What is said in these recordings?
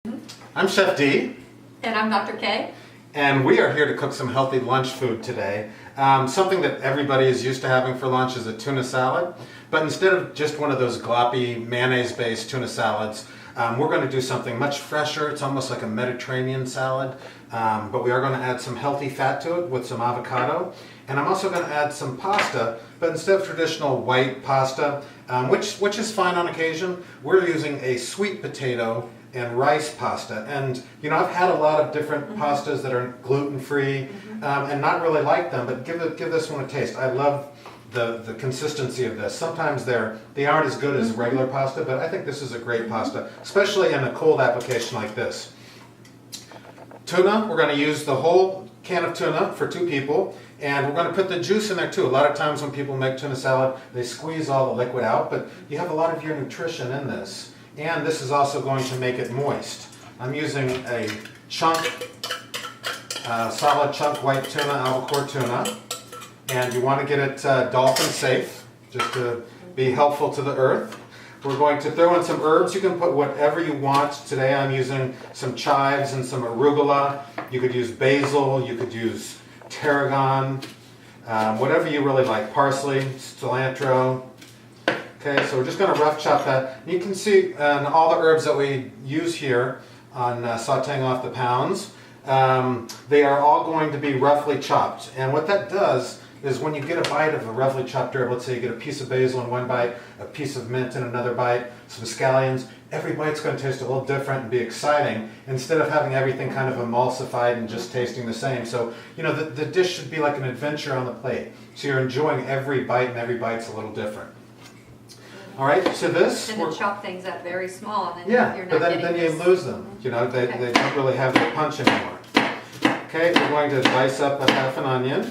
I'm Chef D. And I'm Dr. K. And we are here to cook some healthy lunch food today. Something that everybody is used to having for lunch is a tuna salad. But instead of just one of those gloppy mayonnaise-based tuna salads, we're going to do something much fresher. It's almost like a Mediterranean salad. But we are going to add some healthy fat to it with some avocado. And I'm also going to add some pasta, but instead of traditional white pasta, which is fine on occasion, we're using a sweet potato and rice pasta. And you know, I've had a lot of different pastas that are gluten-free and not really like them, but give this one a taste. I love the consistency of this. Sometimes they aren't as good as regular pasta, but I think this is a great pasta, especially in a cold application like this. Tuna, we're going to use the whole can of tuna for 2 people, and we're going to put the juice in there too. A lot of times when people make tuna salad, they squeeze all the liquid out, but you have a lot of your nutrition in this. And this is also going to make it moist. I'm using a solid chunk white tuna, albacore tuna. And you want to get it dolphin safe, just to be helpful to the earth. We're going to throw in some herbs. You can put whatever you want. Today I'm using some chives and some arugula. You could use basil, you could use tarragon, whatever you really like. Parsley, cilantro. Okay, so we're just going to rough chop that. You can see all the herbs that we use here on sauteing off the pounds. They are all going to be roughly chopped. And what that does is when you get a bite of a roughly chopped herb, let's say you get a piece of basil in one bite, a piece of mint in another bite, some scallions, every bite's going to taste a little different and be exciting instead of having everything kind of emulsified and just tasting the same. So, you know, the dish should be like an adventure on the plate. So you're enjoying every bite, and every bite's a little different. All right, so this... And then chop things up very small, and then yeah, you're not but then you lose them. You know, they don't really have the punch anymore. Okay, we're going to dice up a half an onion.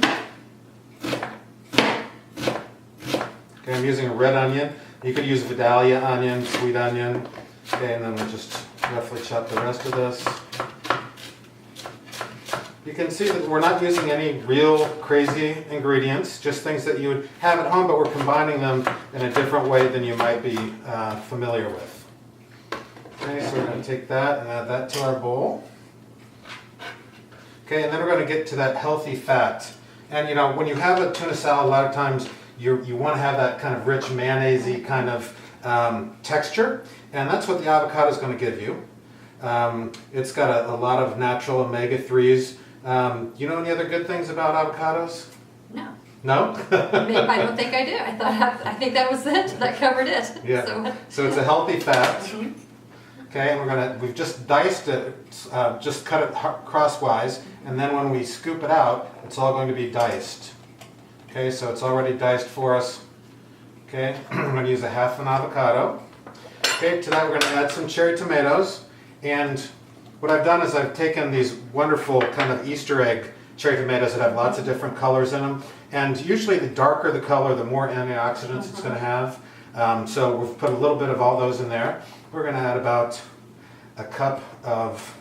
Okay, I'm using a red onion. You could use Vidalia onion, sweet onion. Okay, and then we'll just roughly chop the rest of this. You can see that we're not using any real crazy ingredients, just things that you would have at home, but we're combining them in a different way than you might be familiar with. Okay, so we're going to take that and add that to our bowl. Okay, and then we're going to get to that healthy fat. And you know, when you have a tuna salad, a lot of times you want to have that kind of rich mayonnaise-y kind of texture, and that's what the avocado is going to give you. It's got a lot of natural omega-3s. You know any other good things about avocados? No. No? I don't think I do. I think that was it. That covered it. Yeah. So it's a healthy fat. Okay, and we've just diced it, just cut it crosswise, and then when we scoop it out, it's all going to be diced. Okay, so it's already diced for us. Okay, I'm going to use a half an avocado. Okay, to that we're going to add some cherry tomatoes, and what I've done is I've taken these wonderful kind of Easter egg cherry tomatoes that have lots of different colors in them, and usually the darker the color, the more antioxidants it's going to have. So we've put a little bit of all those in there. We're going to add about a cup of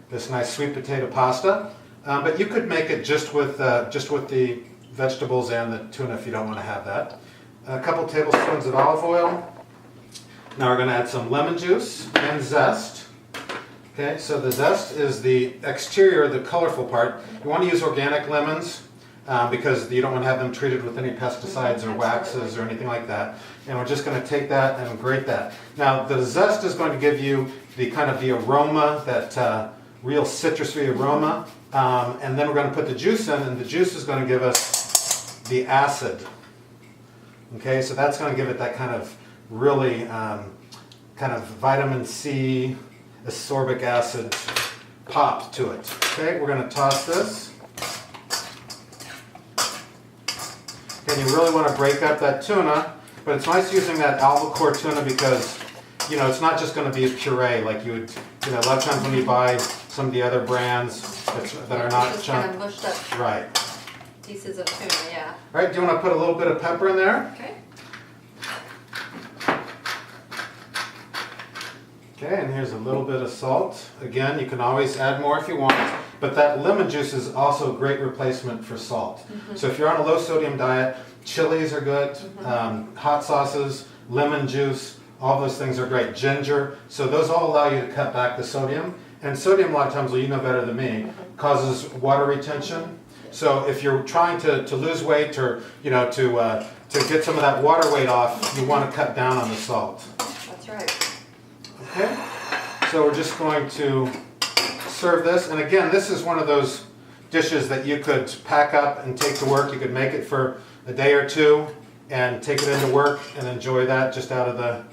this nice sweet potato pasta, but you could make it just with the vegetables and the tuna if you don't want to have that. A couple tablespoons of olive oil. Now we're going to add some lemon juice and zest. Okay, so the zest is the exterior, the colorful part. You want to use organic lemons because you don't want to have them treated with any pesticides or waxes or anything like that. And we're just going to take that and grate that. Now the zest is going to give you the kind of the aroma, that real citrusy aroma. And then we're going to put the juice in, and the juice is going to give us the acid. Okay, so that's going to give it that kind of really kind of vitamin C, ascorbic acid pop to it. Okay, we're going to toss this. Okay, you really want to break up that tuna, but it's nice using that albacore tuna because, you know, it's not just going to be a puree like you would, you know, a lot of times when you buy some of the other brands that are not just chunk. kind of mushed up Right. pieces of tuna, yeah. All right, do you want to put a little bit of pepper in there? Okay. Okay, and here's a little bit of salt. Again, you can always add more if you want, but that lemon juice is also a great replacement for salt. So if you're on a low sodium diet, chilies are good, hot sauces, lemon juice, All those things are great. Ginger, so those all allow you to cut back the sodium. And sodium, a lot of times, well, you know better than me, causes water retention. So if you're trying to lose weight or to get some of that water weight off, you want to cut down on the salt. That's right. Okay, so we're just going to serve this. And again, this is one of those dishes that you could pack up and take to work. You could make it for a day or two and take it into work and enjoy that just out of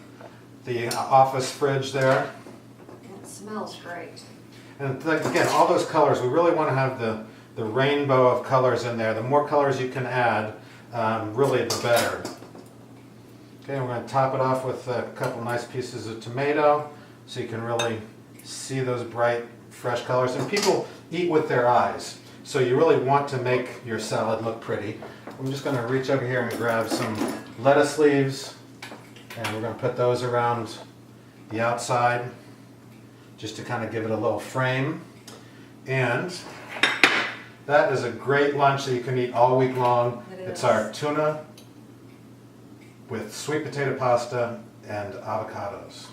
the office fridge there. It smells great. And again, all those colors, we really want to have the rainbow of colors in there. The more colors you can add, really the better. Okay, we're going to top it off with a couple nice pieces of tomato so you can really see those bright, fresh colors. And people eat with their eyes, so you really want to make your salad look pretty. I'm just going to reach over here and grab some lettuce leaves, and we're going to put those around the outside just to kind of give it a little frame. And that is a great lunch that you can eat all week long. It's our tuna with sweet potato pasta and avocados.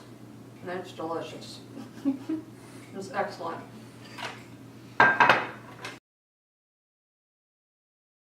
And it's delicious. It's excellent.